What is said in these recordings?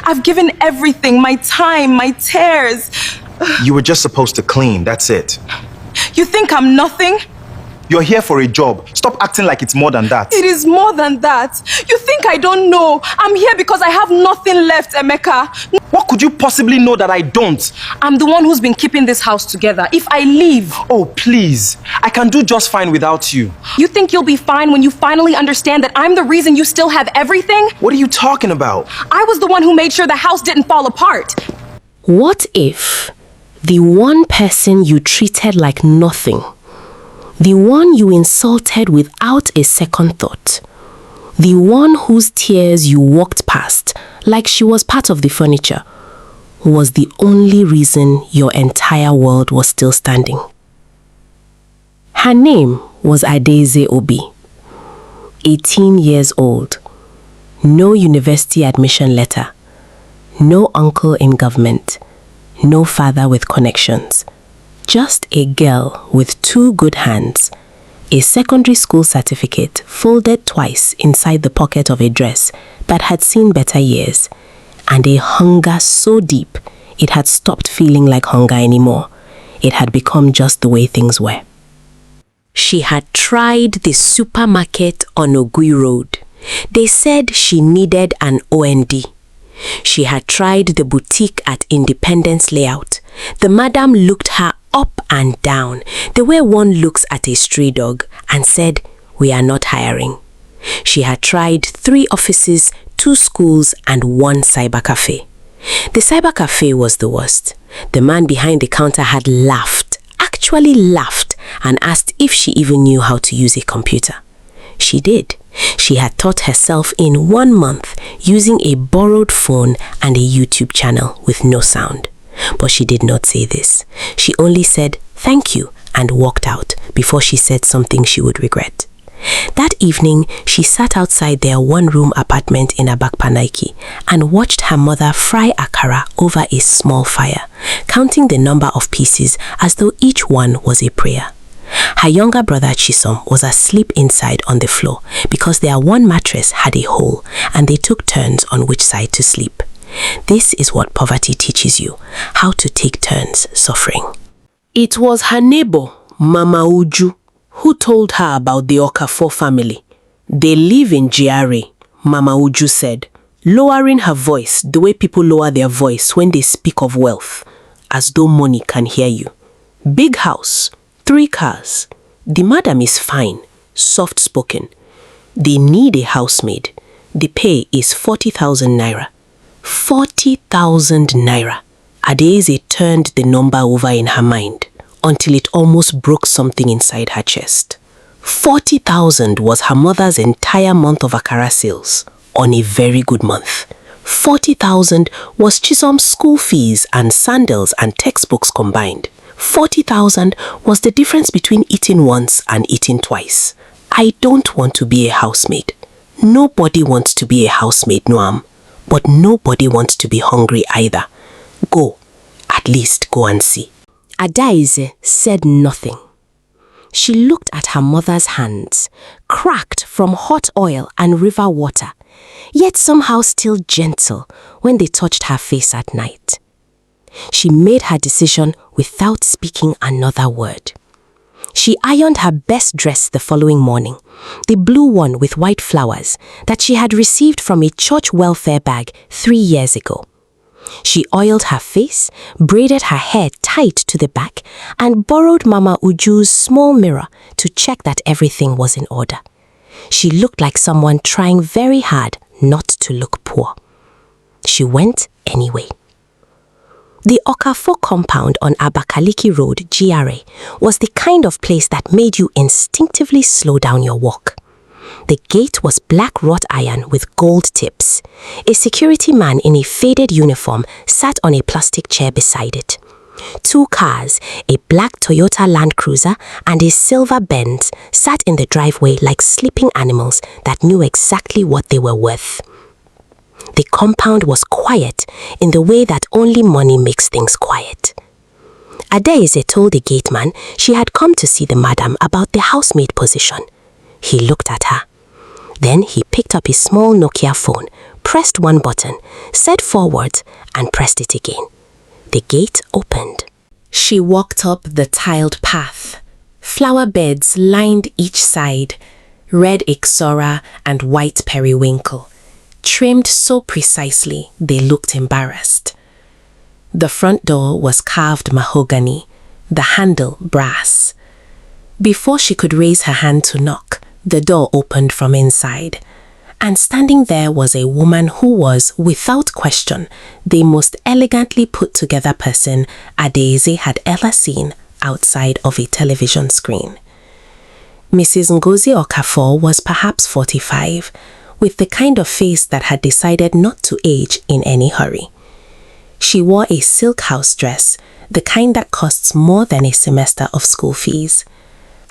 I've given everything, my time, my tears. You were just supposed to clean, that's it. You think I'm nothing? You're here for a job. Stop acting like it's more than that. It is more than that. You think I don't know? I'm here because I have nothing left, Emeka. What could you possibly know that I don't? I'm the one who's been keeping this house together. If I leave... Oh, please. I can do just fine without you. You think you'll be fine when you finally understand that I'm the reason you still have everything? What are you talking about? I was the one who made sure the house didn't fall apart. What if the one person you treated like nothing, the one you insulted without a second thought, the one whose tears you walked past like she was part of the furniture, was the only reason your entire world was still standing? Her name was Adaeze Obi, 18 years old, no university admission letter, no uncle in government, no father with connections. Just a girl with 2 good hands, a secondary school certificate folded twice inside the pocket of a dress that had seen better years, and a hunger so deep it had stopped feeling like hunger anymore. It had become just the way things were. She had tried the supermarket on Ogui Road. They said she needed an OND. She had tried the boutique at Independence Layout. The madam looked her up and down, the way one looks at a stray dog, and said, "We are not hiring." She had tried 3 offices, 2 schools, and 1 cyber cafe. The cyber cafe was the worst. The man behind the counter had laughed, actually laughed, and asked if she even knew how to use a computer. She did. She had taught herself in 1 month using a borrowed phone and a YouTube channel with no sound. But she did not say this. She only said thank you and walked out before she said something she would regret. That evening, she sat outside their 1-room apartment in Abakpanaiki and watched her mother fry akara over a small fire, counting the number of pieces as though each one was a prayer. Her younger brother Chisom was asleep inside on the floor because their 1 mattress had a hole and they took turns on which side to sleep. This is what poverty teaches you, how to take turns suffering. It was her neighbor, Mama Uju, who told her about the Okafor family. They live in GRA, Mama Uju said, lowering her voice the way people lower their voice when they speak of wealth, as though money can hear you. Big house, 3 cars. The madam is fine, soft-spoken. They need a housemaid. The pay is 40,000 naira. 40,000 naira. Adaeze turned the number over in her mind until it almost broke something inside her chest. 40,000 was her mother's entire month of akara sales on a very good month. 40,000 was Chisom's school fees and sandals and textbooks combined. 40,000 was the difference between eating once and eating twice. I don't want to be a housemaid. Nobody wants to be a housemaid, Noam. But nobody wants to be hungry either. Go. At least go and see. Adaeze said nothing. She looked at her mother's hands, cracked from hot oil and river water, yet somehow still gentle when they touched her face at night. She made her decision without speaking another word. She ironed her best dress the following morning, the blue one with white flowers that she had received from a church welfare bag 3 years ago. She oiled her face, braided her hair tight to the back, and borrowed Mama Uju's small mirror to check that everything was in order. She looked like someone trying very hard not to look poor. She went anyway. The Okafor compound on Abakaliki Road, GRA, was the kind of place that made you instinctively slow down your walk. The gate was black wrought iron with gold tips. A security man in a faded uniform sat on a plastic chair beside it. 2 cars, a black Toyota Land Cruiser and a silver Benz, sat in the driveway like sleeping animals that knew exactly what they were worth. The compound was quiet in the way that only money makes things quiet. Adaeze told the gateman she had come to see the madam about the housemaid position. He looked at her. Then he picked up his small Nokia phone, pressed one button, said forwards, and pressed it again. The gate opened. She walked up the tiled path. Flower beds lined each side, red ixora and white periwinkle, trimmed so precisely they looked embarrassed. The front door was carved mahogany, the handle brass. Before she could raise her hand to knock, the door opened from inside, and standing there was a woman who was, without question, the most elegantly put together person Adaeze had ever seen outside of a television screen. Mrs. Ngozi Okafor was perhaps 45, with the kind of face that had decided not to age in any hurry. She wore a silk house dress, the kind that costs more than a semester of school fees.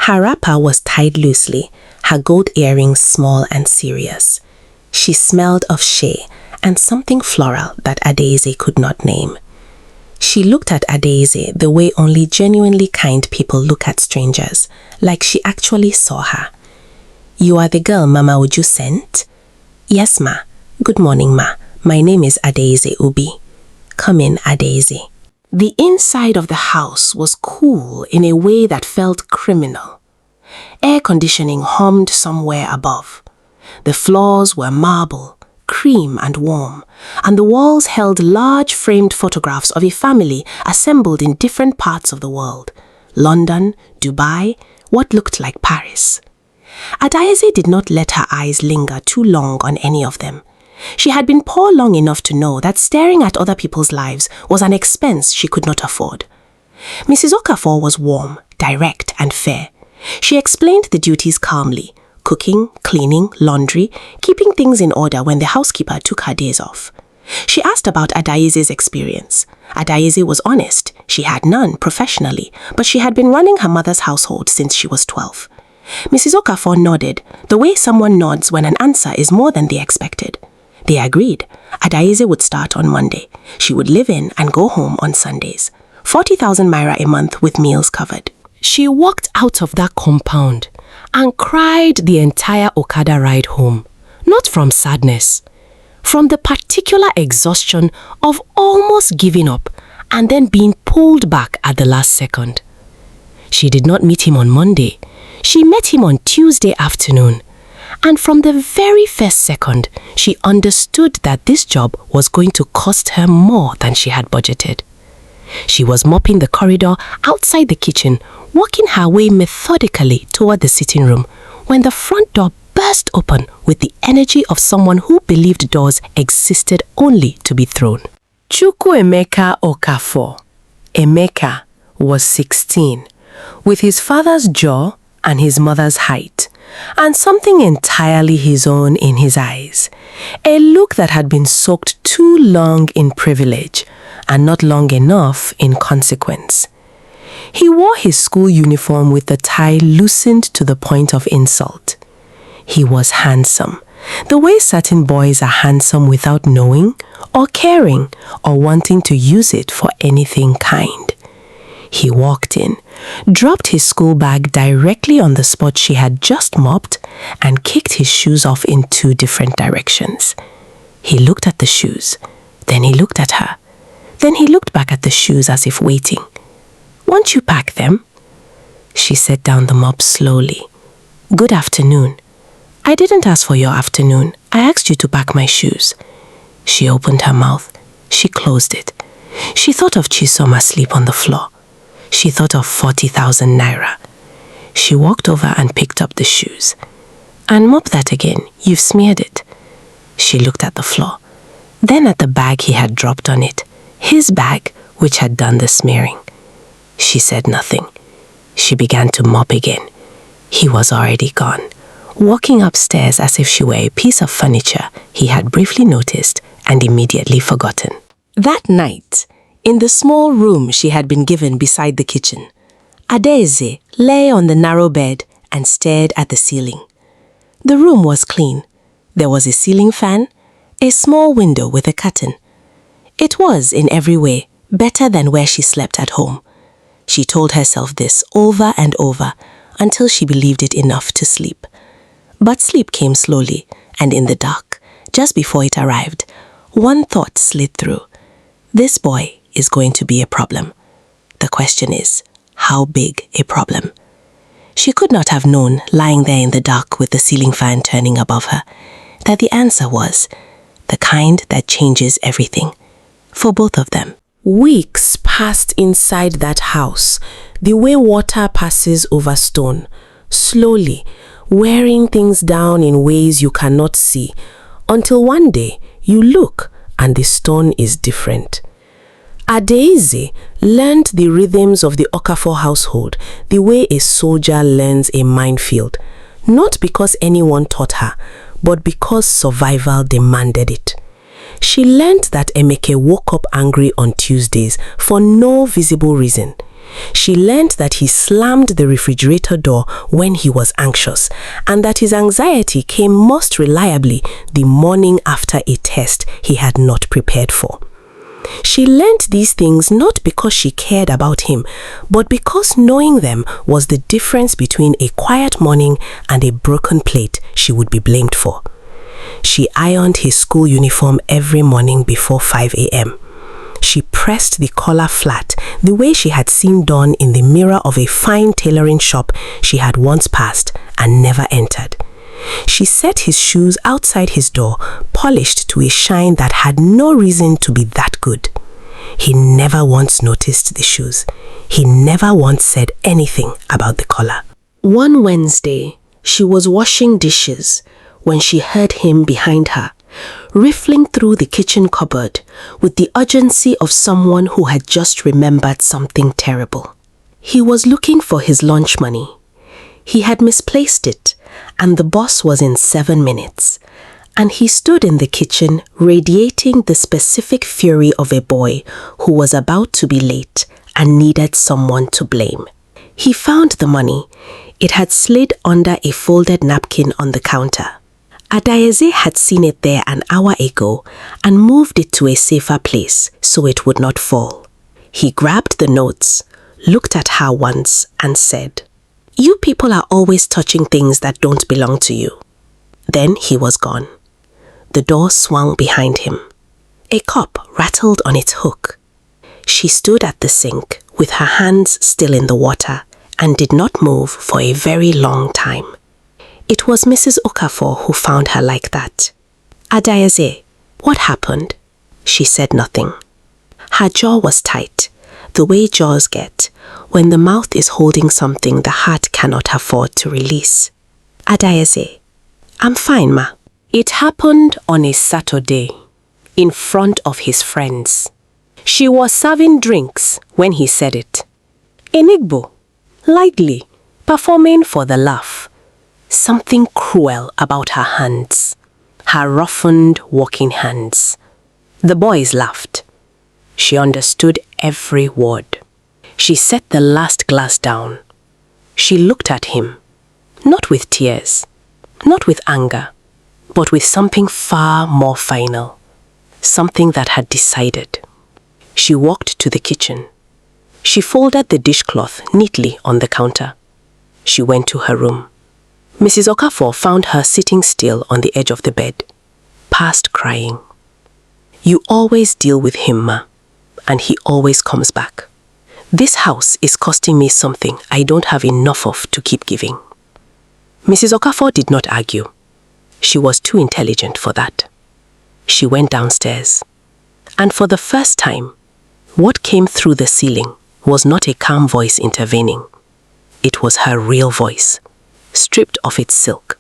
Her wrapper was tied loosely, her gold earrings small and serious. She smelled of shea and something floral that Adaeze could not name. She looked at Adaeze the way only genuinely kind people look at strangers, like she actually saw her. "You are the girl Mama Uju sent?" "Yes, ma. Good morning, ma. My name is Adaeze Obi." "Come in, Adaeze." The inside of the house was cool in a way that felt criminal. Air conditioning hummed somewhere above. The floors were marble, cream and warm, and the walls held large framed photographs of a family assembled in different parts of the world: London, Dubai, what looked like Paris. Adaeze did not let her eyes linger too long on any of them. She had been poor long enough to know that staring at other people's lives was an expense she could not afford. Mrs. Okafor was warm, direct, and fair. She explained the duties calmly: cooking, cleaning, laundry, keeping things in order when the housekeeper took her days off. She asked about Adaeze's experience. Adaeze was honest. She had none professionally, but she had been running her mother's household since she was 12. Mrs. Okafor nodded, the way someone nods when an answer is more than they expected. They agreed. Adaeze would start on Monday. She would live in and go home on Sundays. 40,000 naira a month with meals covered. She walked out of that compound and cried the entire Okada ride home, not from sadness, from the particular exhaustion of almost giving up and then being pulled back at the last second. She did not meet him on Monday. She met him on Tuesday afternoon, and from the very first second, she understood that this job was going to cost her more than she had budgeted. She was mopping the corridor outside the kitchen, working her way methodically toward the sitting room, when the front door burst open with the energy of someone who believed doors existed only to be thrown. Chukwuemeka Okafor. Emeka was 16, with his father's jaw and his mother's height, and something entirely his own in his eyes, a look that had been soaked too long in privilege and not long enough in consequence. He wore his school uniform with the tie loosened to the point of insult. He was handsome, the way certain boys are handsome without knowing or caring or wanting to use it for anything kind. He walked in, dropped his school bag directly on the spot she had just mopped, and kicked his shoes off in 2 different directions. He looked at the shoes, then he looked at her, then he looked back at the shoes as if waiting. "Won't you pack them?" She set down the mop slowly. "Good afternoon." "I didn't ask for your afternoon. I asked you to pack my shoes." She opened her mouth. She closed it. She thought of Chisom asleep on the floor. She thought of 40,000 naira. She walked over and picked up the shoes. "And mop that again. You've smeared it." She looked at the floor, then at the bag he had dropped on it, his bag which had done the smearing. She said nothing. She began to mop again. He was already gone, walking upstairs as if she were a piece of furniture he had briefly noticed and immediately forgotten. That night, in the small room she had been given beside the kitchen, Adaeze lay on the narrow bed and stared at the ceiling. The room was clean. There was a ceiling fan, a small window with a curtain. It was, in every way, better than where she slept at home. She told herself this over and over until she believed it enough to sleep. But sleep came slowly and in the dark, Just before it arrived, one thought slid through. This boy is going to be a problem. The question is, how big a problem? She could not have known, lying there in the dark with the ceiling fan turning above her, that the answer was the kind that changes everything for both of them. Weeks passed inside that house, the way water passes over stone, slowly, wearing things down in ways you cannot see, until one day you look and the stone is different. Adaeze learned the rhythms of the Okafor household the way a soldier learns a minefield, not because anyone taught her, but because survival demanded it. She learned that Emeke woke up angry on Tuesdays for no visible reason. She learned that he slammed the refrigerator door when he was anxious, and that his anxiety came most reliably the morning after a test he had not prepared for. She learned these things not because she cared about him, but because knowing them was the difference between a quiet morning and a broken plate she would be blamed for. She ironed his school uniform every morning before 5 a.m. She pressed the collar flat the way she had seen done in the mirror of a fine tailoring shop she had once passed and never entered. She set his shoes outside his door, polished to a shine that had no reason to be that good. He never once noticed the shoes. He never once said anything about the collar. One Wednesday, she was washing dishes when she heard him behind her, riffling through the kitchen cupboard with the urgency of someone who had just remembered something terrible. He was looking for his lunch money. He had misplaced it, and the bus was in 7 minutes, and he stood in the kitchen radiating the specific fury of a boy who was about to be late and needed someone to blame. He found the money. It had slid under a folded napkin on the counter. Adaeze had seen it there an hour ago and moved it to a safer place so it would not fall. He grabbed the notes, looked at her once, and said, "You people are always touching things that don't belong to you." Then he was gone. The door swung behind him. A cup rattled on its hook. She stood at the sink with her hands still in the water and did not move for a very long time. It was Mrs. Okafor who found her like that. "Adaeze, what happened?" She said nothing. Her jaw was tight, the way jaws get when the mouth is holding something the heart cannot afford to release. "Adaeze, I'm fine, ma." It happened on a Saturday, in front of his friends. She was serving drinks when he said it. Enigbo, lightly, performing for the laugh. Something cruel about her hands, her roughened walking hands. The boys laughed. She understood every word. She set the last glass down. She looked at him, not with tears, not with anger, but with something far more final, something that had decided. She walked to the kitchen. She folded the dishcloth neatly on the counter. She went to her room. Mrs. Okafor found her sitting still on the edge of the bed, past crying. "You always deal with him, ma, and he always comes back. This house is costing me something I don't have enough of to keep giving." Mrs. Okafor did not argue. She was too intelligent for that. She went downstairs, and for the first time, what came through the ceiling was not a calm voice intervening. It was her real voice, stripped of its silk,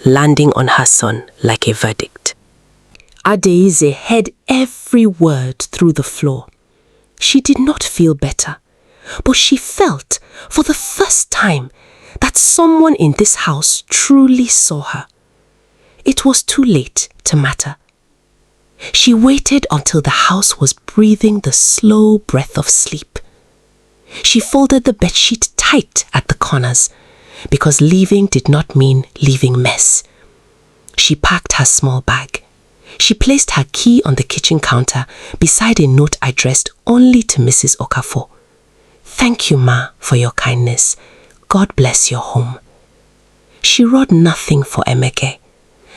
landing on her son like a verdict. Adaeze heard every word through the floor. She did not feel better, but she felt, for the first time, that someone in this house truly saw her. It was too late to matter. She waited until the house was breathing the slow breath of sleep. She folded the bedsheet tight at the corners, because leaving did not mean leaving mess. She packed her small bag. She placed her key on the kitchen counter beside a note addressed only to Mrs. Okafor. "Thank you, ma, for your kindness. God bless your home." She wrote nothing for Emeke,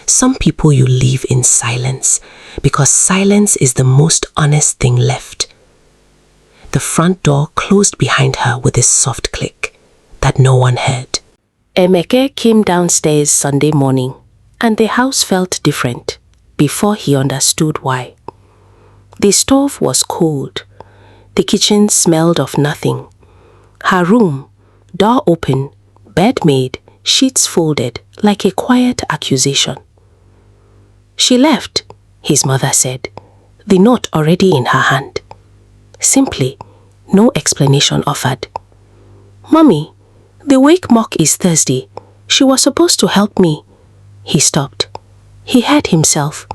Some people you leave in silence because silence is the most honest thing left. The front door closed behind her with a soft click that no one heard. Emeke came downstairs Sunday morning and the house felt different before he understood why. The stove was cold. The kitchen smelled of nothing. Her room, door open, bed made, sheets folded like a quiet accusation. She left, his mother said, the note already in her hand. Simply, no explanation offered. Mommy, the wake mock is Thursday. She was supposed to help me. He stopped. He heard himself.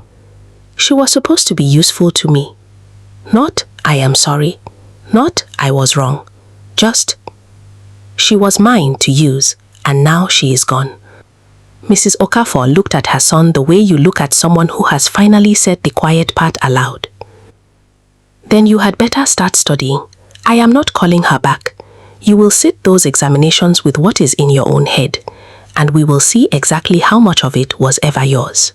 She was supposed to be useful to me. Not, I am sorry. Not, I was wrong. Just, she was mine to use, and now she is gone. Mrs. Okafor looked at her son the way you look at someone who has finally said the quiet part aloud. Then you had better start studying. I am not calling her back. You will sit those examinations with what is in your own head, and we will see exactly how much of it was ever yours.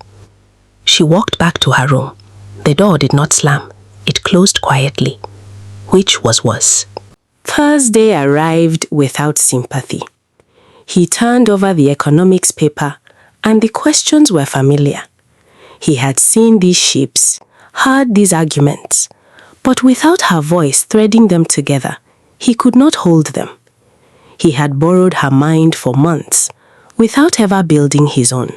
She walked back to her room. The door did not slam. It closed quietly. Which was worse? Thursday arrived without sympathy. He turned over the economics paper, and the questions were familiar. He had seen these ships, heard these arguments, but without her voice threading them together, he could not hold them. He had borrowed her mind for months, without ever building his own.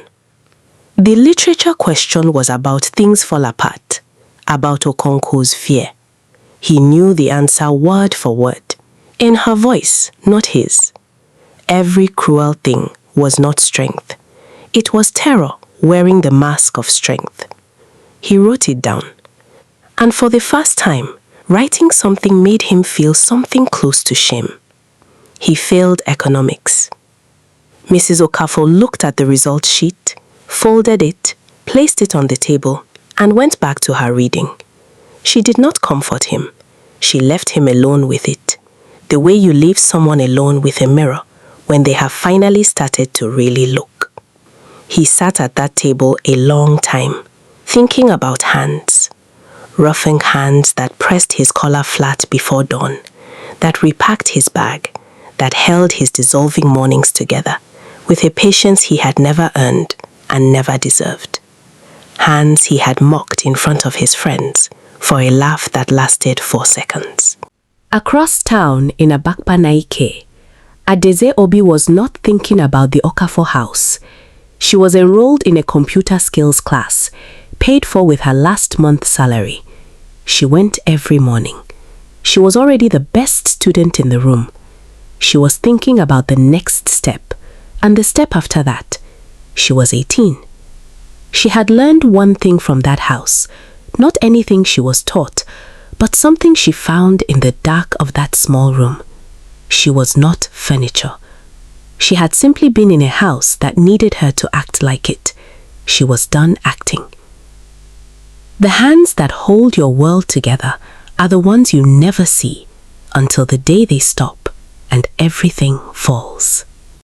The literature question was about things fall apart, about Okonkwo's fear. He knew the answer word for word, in her voice, not his. Every cruel thing was not strength. It was terror wearing the mask of strength. He wrote it down. And for the first time, writing something made him feel something close to shame. He failed economics. Mrs. Okafor looked at the result sheet, folded it, placed it on the table, and went back to her reading. She did not comfort him. She left him alone with it, the way you leave someone alone with a mirror when they have finally started to really look. He sat at that table a long time, thinking about hands. Roughing hands that pressed his collar flat before dawn, that repacked his bag, that held his dissolving mornings together with a patience he had never earned and never deserved. Hands he had mocked in front of his friends for a laugh that lasted 4 seconds. Across town in Abakpa Naike, Adaeze Obi was not thinking about the Okafor house. She was enrolled in a computer skills class, paid for with her last month's salary. She went every morning. She was already the best student in the room. She was thinking about the next step, and the step after that. She was 18. She had learned one thing from that house, not anything she was taught, but something she found in the dark of that small room. She was not furniture. She had simply been in a house that needed her to act like it. She was done acting. The hands that hold your world together are the ones you never see until the day they stop and everything falls.